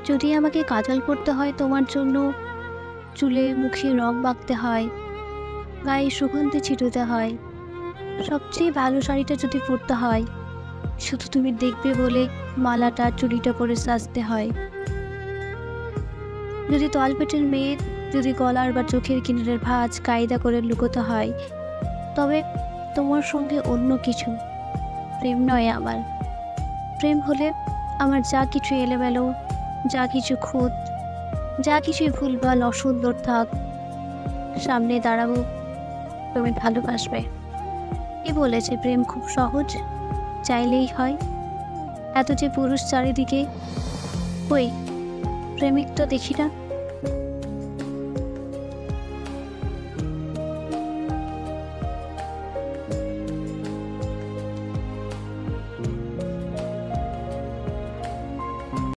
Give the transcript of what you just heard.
যদি আমাকে কাজল করতে হয় তোমার জন্য, চুলে মুখে রং মাখতে হয়, গায়ে সুগন্ধি ছিটাতে হয়, সবচেয়ে ভালো শাড়িটা যদি পরতে হয়, শুধু তুমি দেখবে বলে মালাটা চুড়িটা পরে সাজতে হয়, যদি তলপেটের মেয়ে, যদি গলার বা চোখের কিনারের ভাঁজ কায়দা করে লুকোতে হয়, তবে তোমার সঙ্গে অন্য কিছু, প্রেম নয় আমার। প্রেম হলে আমার যা কিছু এলোমেলো, যা কিছু খুঁত, যা কিছুই ভুলভাল অসুন্দর থাক, সামনে দাঁড়াবো, তুমি ভালোবাসবে। কে বলেছে প্রেম খুব সহজ, চাইলেই হয়? এত যে পুরুষ চারিদিকে, কই প্রেমিক তো দেখি না।